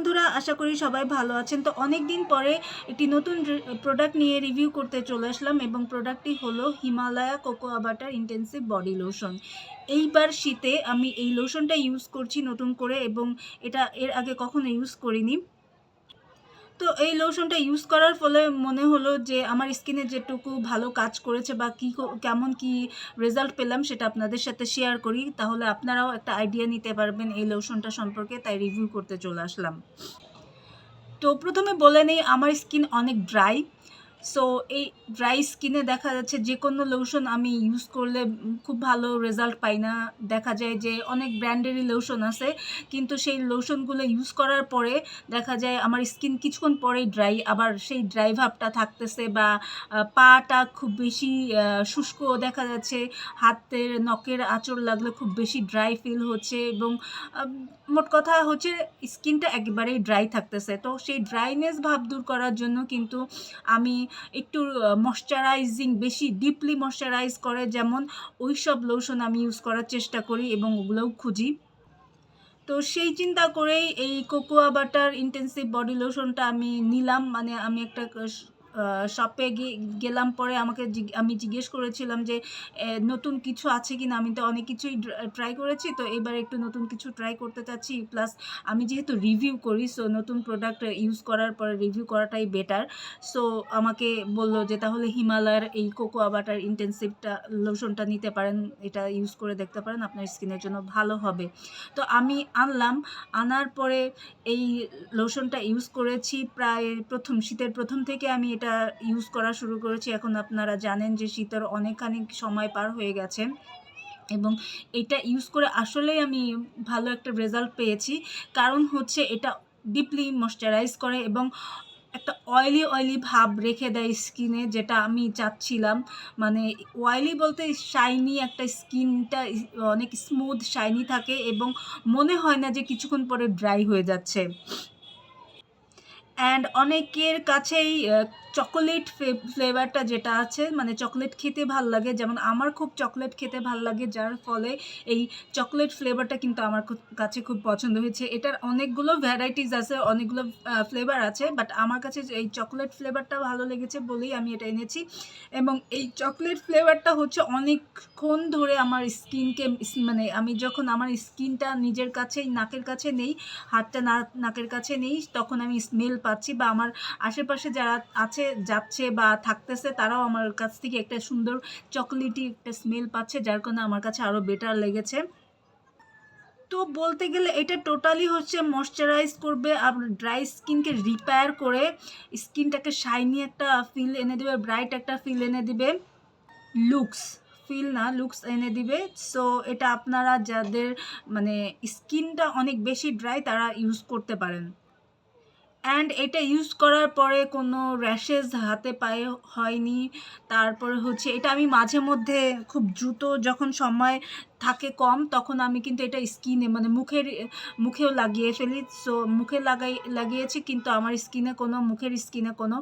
বন্ধুরা, আশা করি সবাই ভালো আছেন। তো অনেক দিন পরে একটি নতুন প্রোডাক্ট নিয়ে রিভিউ করতে চলে আসলাম এবং প্রোডাক্টটি হলো Himalaya cocoa butter intensive body lotion. এইবার শীতে আমি এই লোশনটা ইউজ করছি নতুন করে এবং এটা এর আগে কখনো ইউজ করিনি। তো এই লোশনটা ইউজ করার ফলে মনে হলো যে আমার স্কিনে যেটুকু ভালো কাজ করেছে বা কেমন কি রেজাল্ট পেলাম সেটা আপনাদের সাথে শেয়ার করি, তাহলে আপনারাও একটা আইডিয়া নিতে পারবেন এই লোশনটা সম্পর্কে, তাই রিভিউ করতে চলে আসলাম। তো প্রথমে বলে নেই, আমার স্কিন অনেক ড্রাই। সো এই ড্রাই স্কিনে দেখা যাচ্ছে যে কোনো লোশন আমি ইউজ করলে খুব ভালো রেজাল্ট পাই না। দেখা যায় যে অনেক ব্র্যান্ডেরই লোশন আছে, কিন্তু সেই লোশনগুলো ইউজ করার পরে দেখা যায় আমার স্কিন কিছুক্ষণ পরেই ড্রাই, আবার সেই ড্রাই ভাবটা থাকতেছে, বা পাটা খুব বেশি শুষ্ক দেখা যাচ্ছে, হাতের নখের আঁচড় লাগলে খুব বেশি ড্রাই ফিল হচ্ছে এবং মোট কথা হচ্ছে স্কিনটা একেবারেই ড্রাই থাকতেছে। তো সেই ড্রাইনেস ভাব দূর করার জন্য কিন্তু আমি একটু ময়শ্চারাইজিং, বেশি ডিপলি ময়শ্চারাইজ করে যেমন ওই সব লোশন আমি ইউজ করার চেষ্টা করি এবং ওগুলোও খুঁজি। তো সেই চিন্তা করেই এই কোকোয়া বাটার ইন্টেন্সিভ বডি লোশনটা আমি নিলাম। মানে আমি একটা শপে গেলাম, পরে আমি জিজ্ঞেস করেছিলাম যে নতুন কিছু আছে কিনা। আমি তো অনেক কিছুই ট্রাই করেছি, তো এবার একটু নতুন কিছু ট্রাই করতে চাচ্ছি। প্লাস আমি যেহেতু রিভিউ করি, সো নতুন প্রোডাক্ট ইউজ করার পরে রিভিউ করাটাই বেটার। সো আমাকে বললো যে তাহলে হিমালয়ের এই কোকোয়া বাটার ইন্টেন্সিভটা লোশনটা নিতে পারেন, এটা ইউজ করে দেখতে পারেন, আপনার স্কিনের জন্য ভালো হবে। তো আমি আনলাম। আনার পরে এই লোশনটা ইউজ করেছি প্রায় শীতের প্রথম থেকে আমি এটা ইউজ করা শুরু করেছি। এখন আপনারা জানেন যে শীতের অনেকখানি সময় পার হয়ে গেছে এবং এটা ইউজ করে আসলেই আমি ভালো একটা রেজাল্ট পেয়েছি। কারণ হচ্ছে এটা ডিপলি ময়শ্চারাইজ করে এবং একটা অয়েলি ভাব রেখে দেয় স্কিনে, যেটা আমি চাচ্ছিলাম। মানে অয়েলি বলতে শাইনি একটা, স্কিনটা অনেক স্মুথ শাইনি থাকে এবং মনে হয় না যে কিছুক্ষণ পরে ড্রাই হয়ে যাচ্ছে। অ্যান্ড অনেকের কাছেই চকোলেট ফ্লেভারটা যেটা আছে, মানে চকলেট খেতে ভাল লাগে, যেমন আমার খুব চকলেট খেতে ভাল লাগে, যার ফলে এই চকলেট ফ্লেভারটা কিন্তু আমার কাছে খুব পছন্দ হয়েছে। এটার অনেকগুলো ভ্যারাইটিস আছে, অনেকগুলো ফ্লেভার আছে, বাট আমার কাছে এই চকলেট ফ্লেভারটা ভালো লেগেছে বলেই আমি এটা এনেছি। এবং এই চকলেট ফ্লেভারটা হচ্ছে অনেকক্ষণ ধরে আমার স্কিনকে, মানে আমি যখন আমার স্কিনটা নিজের কাছেই নাকের কাছে নেই, হাতটা নাকের কাছে নেই, তখন আমি স্মেল পাচ্ছি, বা আমার আশেপাশে যারা আছে, যাচ্ছে বা থাকতেছে, তারাও আমার কাছ থেকে একটা সুন্দর চকলেটি একটা স্মেল পাচ্ছে, যার কারণে আমার কাছে আরও বেটার লেগেছে। তো বলতে গেলে এটা টোটালি হচ্ছে ময়শ্চারাইজ করবে, আপনার ড্রাই স্কিনকে রিপেয়ার করে স্কিনটাকে শাইনি একটা ফিল এনে দেবে, ব্রাইট একটা ফিল এনে দিবে, লুকস এনে দিবে। সো এটা আপনারা যাদের মানে স্কিনটা অনেক বেশি ড্রাই, তারা ইউজ করতে পারেন। অ্যান্ড এটা ইউজ করার পরে কোনো র্যাশেস হাতে পায়ে হয়নি। তারপরে হচ্ছে এটা আমি মাঝে মধ্যে খুব দ্রুত যখন সময় থাকে কম, তখন আমি কিন্তু এটা স্কিনে, মানে মুখেও লাগিয়ে ফেলি। সো মুখে লাগিয়েছি, কিন্তু আমার মুখের স্কিনে কোনো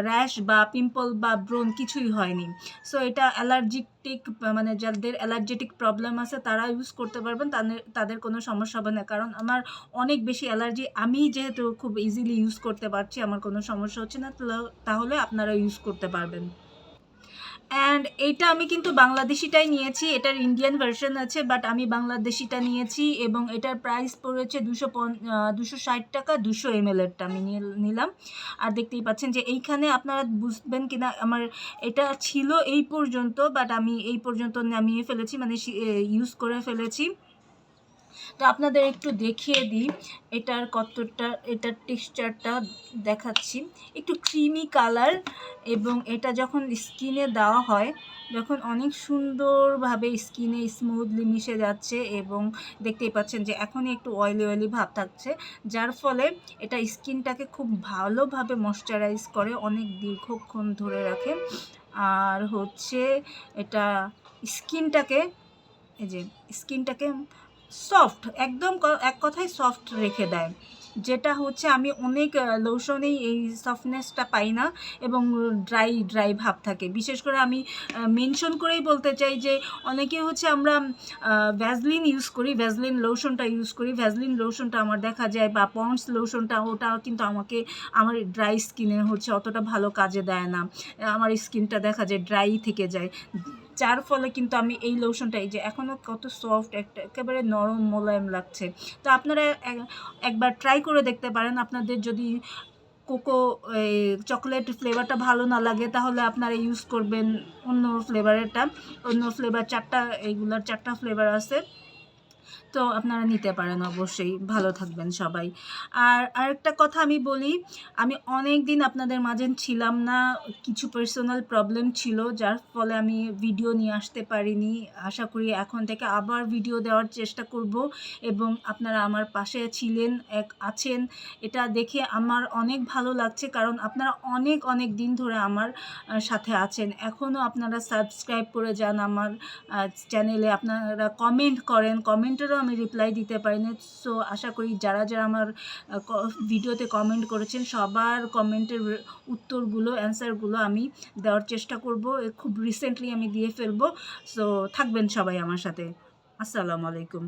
র্যাশ বা পিম্পল বা ব্রণ কিছুই হয়নি। সো এটা মানে যাদের অ্যালার্জেটিক প্রবলেম আছে তারা ইউজ করতে পারবেন, তাদের কোনো সমস্যা হবে না। কারণ আমার অনেক বেশি অ্যালার্জি, আমি যেহেতু খুব ইজিলি ইউজ করতে পারছি, আমার কোনো সমস্যা হচ্ছে না, তাহলে আপনারা ইউজ করতে পারবেন। অ্যান্ড এইটা আমি কিন্তু বাংলাদেশিটাই নিয়েছি, এটার ইন্ডিয়ান ভার্সন আছে, বাট আমি বাংলাদেশিটা নিয়েছি এবং এটার প্রাইস পড়েছে 260 টাকা। 200 ml-এরটা আমি নিলাম। আর দেখতেই পাচ্ছেন যে এইখানে আপনারা বুঝবেন কিনা, আমার এটা ছিল এই পর্যন্ত, বাট আমি এই পর্যন্ত নামিয়ে ফেলেছি, মানে ইউজ করে ফেলেছি। তো আপনাদের একটু দেখিয়ে দিই এটার টেক্সচারটা দেখাচ্ছি। একটু ক্রিমি কালার, এবং এটা যখন স্কিনে দেওয়া হয়, যখন অনেক সুন্দরভাবে স্কিনে স্মুথলি মিশে যাচ্ছে, এবং দেখতেই পাচ্ছেন যে এখনই একটু অয়েলি ভাব থাকছে, যার ফলে এটা স্কিনটাকে খুব ভালোভাবে ময়শ্চারাইজ করে, অনেক দীর্ঘক্ষণ ধরে রাখে। আর হচ্ছে এটা স্কিনটাকে সফট, একদম এক কথায় সফট রেখে দেয়, যেটা হচ্ছে আমি অনেক লোশনেই এই সফটনেসটা পাই না এবং ড্রাই ড্রাই ভাব থাকে। বিশেষ করে আমি মেনশন করেই বলতে চাই যে অনেকে হচ্ছে আমরা ভ্যাসলিন ইউজ করি, ভ্যাসলিন লোশনটা ইউজ করি, ভ্যাসলিন লোশনটা আমার দেখা যায় বা পন্ডস লোশনটা, ওটা কিন্তু আমাকে আমার ড্রাই স্কিনে হচ্ছে অতটা ভালো কাজে দেয় না, আমার স্কিনটা দেখা যায় ড্রাই থেকে যায়, যার ফলে কিন্তু আমি এই লোশনটা, এই যে এখনও কত সফট, একটা একেবারে নরম মোলায়েম লাগছে। তো আপনারা একবার ট্রাই করে দেখতে পারেন। আপনাদের যদি কোকো এই চকলেট ফ্লেভারটা ভালো না লাগে তাহলে আপনারা ইউজ করবেন অন্য ফ্লেভারেরটা, অন্য ফ্লেভার 4টা, এইগুলার 4টা ফ্লেভার আছে, তো আপনারা নিতে পারেন অবশ্যই। ভালো থাকবেন সবাই। আর আরেকটা কথা আমি বলি, আমি অনেক দিন আপনাদের মাঝে ছিলাম না, কিছু পার্সোনাল প্রবলেম ছিল যার ফলে আমি ভিডিও নিয়ে আসতে পারিনি। আশা করি এখন থেকে আবার ভিডিও দেওয়ার চেষ্টা করব এবং আপনারা আমার পাশে ছিলেন, আছেন, এটা দেখে আমার অনেক ভালো লাগছে, কারণ আপনারা অনেক অনেক দিন ধরে আমার সাথে আছেন। এখনও আপনারা সাবস্ক্রাইব করে যান আমার চ্যানেলে, আপনারা কমেন্ট করেন, কমেন্টেরও আমি রিপ্লাই দিতে পারি না। সো আশা করি যারা যারা আমার ভিডিওতে কমেন্ট করেছেন সবার কমেন্টের উত্তরগুলো, অ্যান্সারগুলো আমি দেওয়ার চেষ্টা করব, খুব রিসেন্টলি আমি দিয়ে ফেলবো। সো থাকবেন সবাই আমার সাথে। আসসালামু আলাইকুম।